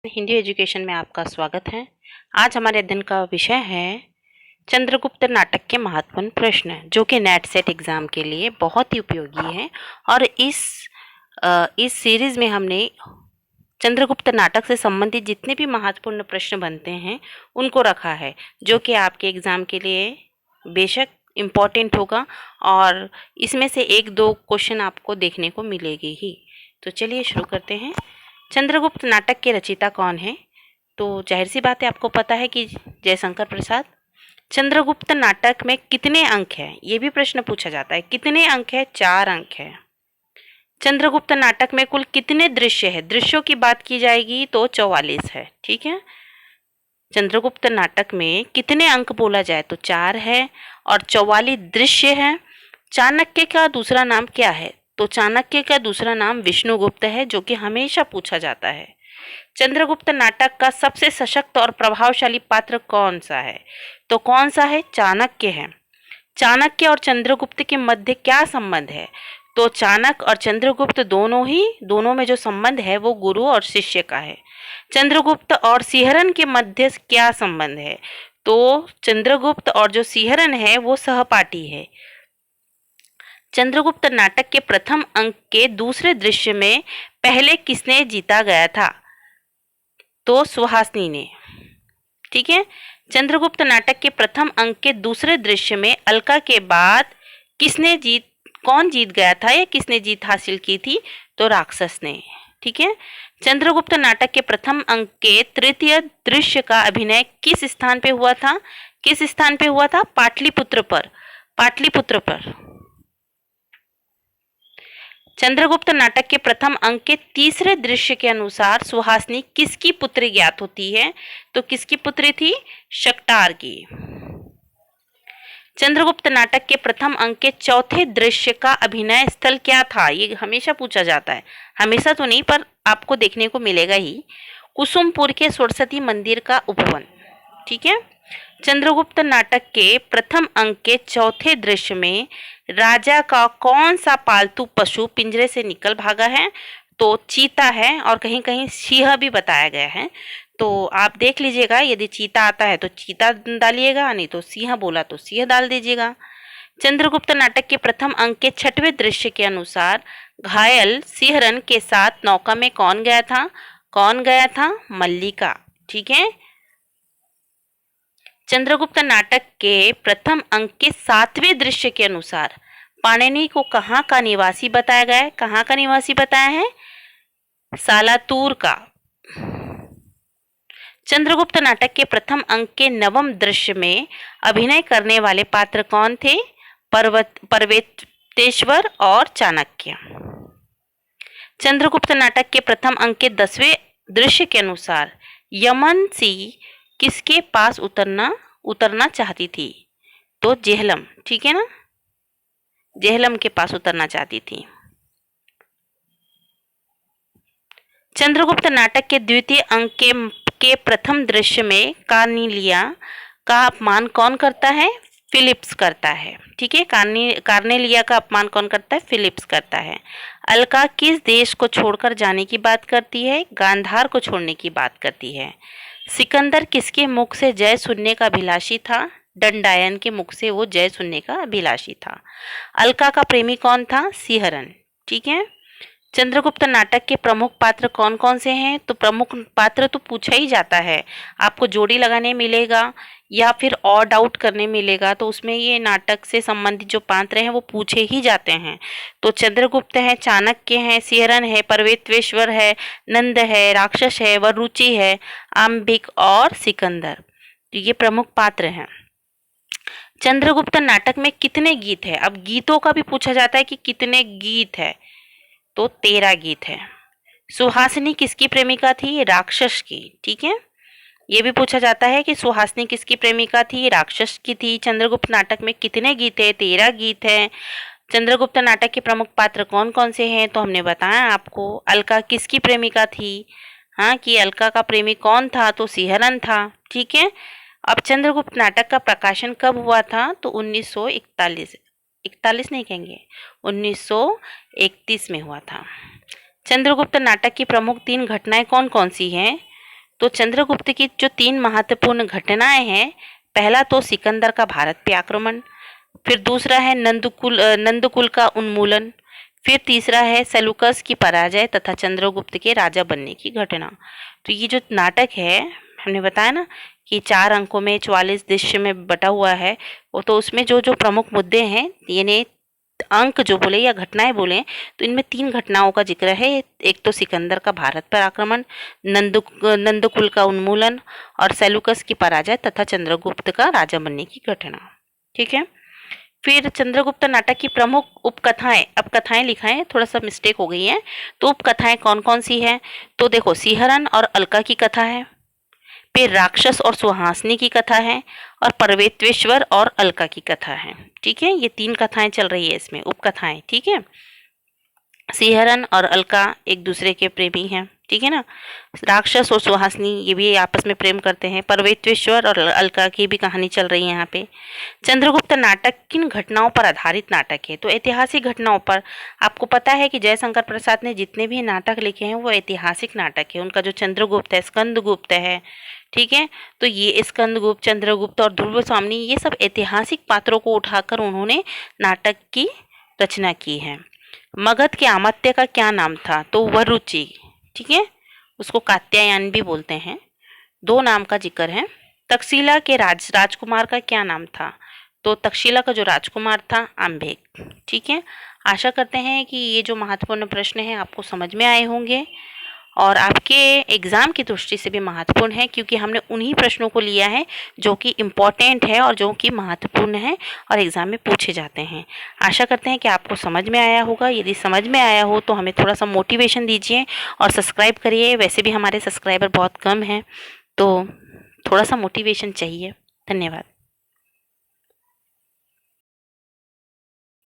Hindi education में आपका स्वागत है। आज हमारे अध्ययन का विषय है चंद्रगुप्त नाटक के महत्वपूर्ण प्रश्न, जो कि नेट सेट एग्जाम के लिए बहुत ही उपयोगी है। और इस सीरीज में हमने चंद्रगुप्त नाटक से संबंधित जितने भी महत्वपूर्ण प्रश्न बनते हैं उनको रखा है, जो कि आपके एग्जाम के लिए बेशक इम्पॉर्टेंट होगा और इसमें से एक दो क्वेश्चन आपको देखने को मिलेगी ही। तो चलिए शुरू करते हैं। चंद्रगुप्त नाटक के रचयिता कौन है? तो जाहिर सी बात है, आपको पता है कि जयशंकर प्रसाद। चंद्रगुप्त नाटक में कितने अंक हैं? ये भी प्रश्न पूछा जाता है। कितने अंक है? 4 अंक है। चंद्रगुप्त नाटक में कुल कितने दृश्य है? दृश्यों की बात की जाएगी तो 44 है। ठीक है। चंद्रगुप्त नाटक में कितने अंक बोला जाए तो 4 है और 44 दृश्य है। चाणक्य का दूसरा नाम क्या है? तो चाणक्य का दूसरा नाम विष्णुगुप्त है, जो कि हमेशा पूछा जाता है। चंद्रगुप्त नाटक का सबसे सशक्त और प्रभावशाली पात्र कौन सा है? तो कौन सा है? चाणक्य है। चाणक्य और चंद्रगुप्त के मध्य क्या संबंध है? तो चाणक्य और चंद्रगुप्त दोनों में जो संबंध है वो गुरु और शिष्य का है। चंद्रगुप्त और सिहरन के मध्य क्या संबंध है? तो चंद्रगुप्त और जो सिहरन है वो सहपाठी है। चंद्रगुप्त नाटक के प्रथम अंक के दूसरे दृश्य में पहले किसने जीता गया था? तो सुहासिनी ने। ठीक है। चंद्रगुप्त नाटक के प्रथम अंक के दूसरे दृश्य में अलका के बाद कौन जीत गया था या किसने जीत हासिल की थी? तो राक्षस ने। ठीक है। चंद्रगुप्त नाटक के प्रथम अंक के तृतीय दृश्य का अभिनय किस स्थान पे हुआ था? किस स्थान पे हुआ था? पाटलिपुत्र पर। चंद्रगुप्त नाटक के प्रथम अंक के तीसरे दृश्य के अनुसार सुहासिनी किसकी पुत्री ज्ञात होती है? तो किसकी पुत्री थी? शक्टार की। चंद्रगुप्त नाटक के प्रथम अंक के चौथे दृश्य का अभिनय स्थल क्या था? ये हमेशा पूछा जाता है। हमेशा तो नहीं, पर आपको देखने को मिलेगा ही। कुसुमपुर के सरस्वती मंदिर का उपवन। ठीक है। चंद्रगुप्त नाटक के प्रथम अंक के चौथे दृश्य में राजा का कौन सा पालतू पशु पिंजरे से निकल भागा है? तो चीता है, और कहीं कहीं सिंह भी बताया गया है। तो आप देख लीजिएगा, यदि चीता आता है तो चीता डालिएगा, नहीं तो सिंह बोला तो सिंह डाल दीजिएगा। चंद्रगुप्त नाटक के प्रथम अंक के छठवें दृश्य के अनुसार घायल सिहरन के साथ नौका में कौन गया था? मल्लिका। ठीक है। चंद्रगुप्त नाटक के प्रथम अंक के 7वें दृश्य के अनुसार पाणिनि को कहाँ का निवासी बताया गया है? कहाँ का निवासी बताया है? सालातूर का। चंद्रगुप्त नाटक के प्रथम अंक के 9वें दृश्य में अभिनय करने वाले पात्र कौन थे? पर्वतेश्वर और चाणक्य। चंद्रगुप्त नाटक के प्रथम अंक के 10वें दृश्य के अनुसार यमनसी किसके पास उतरना चाहती थी? तो जेहलम। ठीक है ना, जेहलम के पास उतरना चाहती थी। चंद्रगुप्त नाटक के द्वितीय अंक के प्रथम दृश्य में कार्नेलिया का अपमान कौन करता है? फिलिप्स करता है। ठीक है। कार्नेलिया का अपमान कौन करता है? फिलिप्स करता है। अलका किस देश को छोड़कर जाने की बात करती है? गांधार को छोड़ने की बात करती है। सिकंदर किसके मुख से जय सुनने का अभिलाषी था? दंडायन के मुख से वो जय सुनने का अभिलाषी था। अलका का प्रेमी कौन था? सिहरन। ठीक है। चंद्रगुप्त नाटक के प्रमुख पात्र कौन कौन से हैं? तो प्रमुख पात्र तो पूछा ही जाता है, आपको जोड़ी लगाने मिलेगा या फिर ऑड आउट करने मिलेगा, तो उसमें ये नाटक से संबंधित जो पात्र हैं वो पूछे ही जाते हैं। तो चंद्रगुप्त है, चाणक्य है, सिहरन है, पर्वतेश्वर है, नंद है, राक्षस है, वरुचि है, आम्बिक और सिकंदर। तो ये प्रमुख पात्र हैं। चंद्रगुप्त नाटक में कितने गीत है? अब गीतों का भी पूछा जाता है कि कितने गीत है? तो 13 गीत है। सुहासिनी किसकी प्रेमिका थी? राक्षस की। ठीक है। ये भी पूछा जाता है कि सुहासिनी किसकी प्रेमिका थी? राक्षस की थी। चंद्रगुप्त नाटक में कितने गीत है? 13 गीत है। चंद्रगुप्त नाटक के प्रमुख पात्र कौन कौन से हैं? तो हमने बताया आपको। अलका किसकी प्रेमिका थी? हाँ, कि अलका का प्रेमी कौन था? तो सिहरन था। ठीक है। अब चंद्रगुप्त नाटक का प्रकाशन कब हुआ था? तो 1941 नहीं कहेंगे, 1931 में हुआ था। चंद्रगुप्त नाटक की प्रमुख 3 घटनाएं कौन कौन सी हैं? तो चंद्रगुप्त की जो 3 महत्वपूर्ण घटनाएं हैं, पहला तो सिकंदर का भारत पे आक्रमण, फिर दूसरा है नंदकुल का उन्मूलन, फिर तीसरा है सेलूकस की पराजय तथा चंद्रगुप्त के राजा बनने की घटना। तो ये जो नाटक है, हमने बताया ना कि 4 अंकों में 44 दृश्य में बटा हुआ है, वो तो उसमें जो जो प्रमुख मुद्दे हैं, यानी अंक जो बोले या घटनाएं बोले, तो इनमें 3 घटनाओं का जिक्र है। एक तो सिकंदर का भारत पर आक्रमण, नंदकुल का उन्मूलन और सेलूकस की पराजय तथा चंद्रगुप्त का राजा बनने की घटना। ठीक है। फिर चंद्रगुप्त नाटक की प्रमुख उपकथाएं, अब कथाएं लिखा है, थोड़ा सा मिस्टेक हो गई है। तो उपकथाएं कौन कौन सी है? तो देखो, सिहरन और अलका की कथा है, फिर राक्षस और सुहासनी की कथा है, और पर्वतेश्वर और अलका की कथा है। ठीक है, ये 3 कथाएं चल रही है इसमें, उपकथाएं। ठीक है, सिहरन और अलका एक दूसरे के प्रेमी हैं। ठीक है ना। राक्षस और सुहासनी ये भी आपस में प्रेम करते हैं। पर्वतेश्वर और अलका की भी कहानी चल रही है यहाँ पे। चंद्रगुप्त नाटक किन घटनाओं पर आधारित नाटक है? तो ऐतिहासिक घटनाओं पर। आपको पता है कि जयशंकर प्रसाद ने जितने भी नाटक लिखे हैं वो ऐतिहासिक नाटक है। उनका जो चंद्रगुप्त है, स्कंदगुप्त है, ठीक है, तो ये स्कंदगुप्त, चंद्रगुप्त और ध्रुव स्वामी, ये सब ऐतिहासिक पात्रों को उठाकर उन्होंने नाटक की रचना की है। मगध के अमात्य का क्या नाम था? तो वरुचि। ठीक है, उसको कात्यायन भी बोलते हैं। 2 नाम का जिक्र है। तक्षशिला के राजकुमार का क्या नाम था? तो तक्षशिला का जो राजकुमार था, आम्बेक। ठीक है, आशा करते हैं कि ये जो महत्वपूर्ण प्रश्न है आपको समझ में आए होंगे और आपके एग्ज़ाम की दृष्टि से भी महत्वपूर्ण है, क्योंकि हमने उन्हीं प्रश्नों को लिया है जो कि इम्पॉर्टेंट है और जो कि महत्वपूर्ण है और एग्ज़ाम में पूछे जाते हैं। आशा करते हैं कि आपको समझ में आया होगा। यदि समझ में आया हो तो हमें थोड़ा सा मोटिवेशन दीजिए और सब्सक्राइब करिए। वैसे भी हमारे सब्सक्राइबर बहुत कम हैं, तो थोड़ा सा मोटिवेशन चाहिए। धन्यवाद।